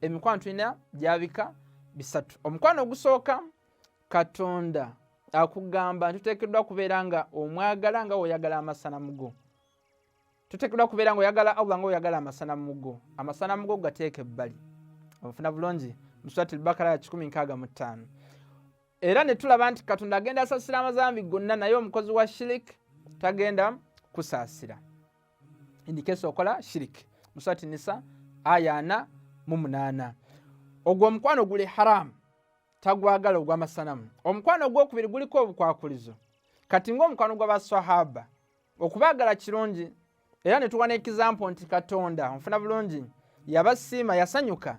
emikwano tulina gyabika bisatu. Omukwano ogusooka Katonda akugamba tuteekeddwa kubeera nga omwagala nga oyagala amasanamu go. Tuteekeddwa kubeera nga oyagala Allah nga oyagala amasanamu go. Amasanamu go gateeke ebbali. Ofuna bulungi mu Suratul Bakara ya 165. Era ne tulaba nti Katonda agenda asaasira amazambi gonna, naye omukozi wa shirik tagenda kusaasira. Indikese okola shirik. Mu Surati Nisa aya 4:8. Ogwo omukwano guli haramu, tagwagala ogw'amasanamu. Omukwano ogwokubiri guliko obukwakulizo. Kati ng'omukwano gw'abaswahaba okubaagala kirungi, era ne tuwa n'ekizampo nti Katonda onfuna bulungi yabasiima, yasanyuka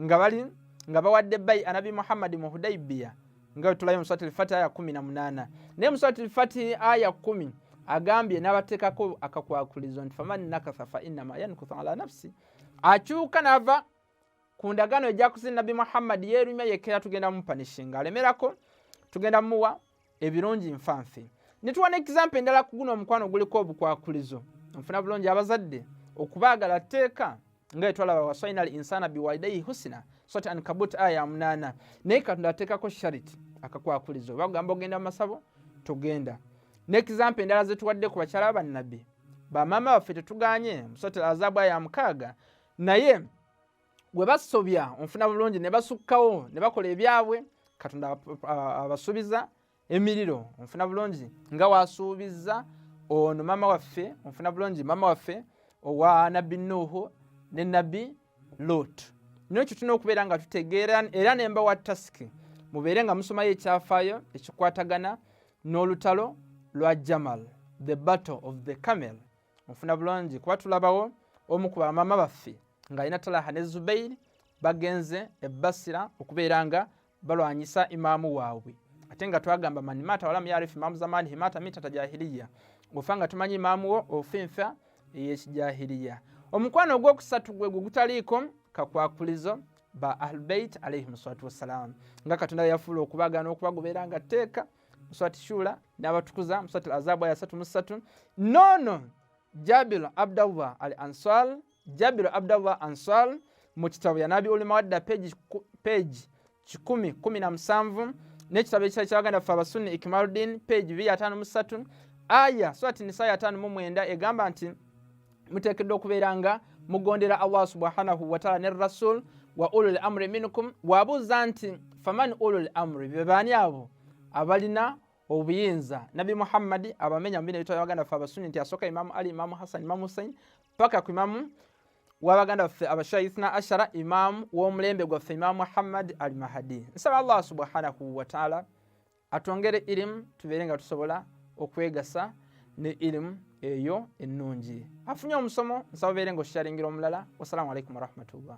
nga bawadde bayi Nabi Muhammad mu Hudaybiya, nga tulayo mu Suratul Fatih aya 18. Naye mu Suratul Fatih aya 10 agambye n'abateekako akakwakulizo nti faman nakatha fa innama yankuthu ala nafsi. Akyuka n'ava ku ndagaano ejja kusinga Nabi Muhammad yeerumya yekera, tugenda mupanishinga, alemerako tugenda muwa ebirungi nfanfe. Ne tuwa n'ekizampo endala ku guno omukwano guliko obukwakulizo. Nfuna bulungi abazadde okubaagala tteeka nga etwalaba wasainal insana biwalidayhi husna, Surati Ankabut aya 8. Naye Katonda ateekako shariti akakwakulizo. Bagamba ogenda mu masabo tugenda. N'ekizampo endala zetuwadde ku bakyala bannabbi bamaama baffe tetuganye mu Surati Al-Ahzab aya 6. Naye bwe basobya onfuna bulungi ne basukkawo ne bakola ebyabwe, Katonda abasuubiza emiriro onfuna bulungi nga wasuubiza ono maama waffe onfuna bulungi maama waffe owa Nabbi Nuhu ne Nabbi Lot. N'ekyo tulina okubeera nga tutegeera, era nemba wa tasiki mubeere nga musomayo ekyafaayo ekikwatagana n'olutalo lwa Jamal, the battle of the camel. Onfuna bulungi kuba tulabawo omu ku bamaama baffe ng'alina Talaha ne Zubairi bagenze e Basira okubeera nga balwanyisa imaamu waabwe. Ate nga twagamba man mata wala myarifu imaamu zamani himata mitata jahiliya, ofa nga tumanyi imaamu wo ofinfa ey'ekijahiliya. Omukwano ogwokusatu gwe gutaliiko kakwakulizo ba Ahlulbayt alayhim salatu wassalam, nga Katonda yafuula okubaagana okubagoberera nga tteeka mu Surati Shura n'abatukuza mu Surati Al-Ahzab aya 3:3. Nono Jabir Abdallah Ansar mu kitabo ya Nabi Mawadda page 1017, n'ekitabo ekirala ky'Abaganda ffe Abasunni Ikmaluddin page 253, aya Surati Nisa aya 5:9 egamba nti muteekeddwa okubeera nga mugondera Allah subhanahu wa ta'ala ne Rasul wa ulul amri minkum. Wabuuza nti faman ulul amri, be baani abo abalina obuyinza? Nabi Muhammad abamenya mbine bitwa Abaganda ffe Abasunni nti asooka Imamu Ali, Imamu Hassan, Imamu Hussein paka ku Imamu w'Abaganda ffe Abashayithna ashara, Imamu w'omulembe gwaffe Imamu Muhammad al-Mahdi. Nsaba Allah subhanahu wa ta'ala atwongere ilimu tubeere nga tusobola okwegasa ne ilimu eyo ennungi. Afunye omusomo nsaba beere nga osharingira omulala. Wassalamu alaikum warahmatullah.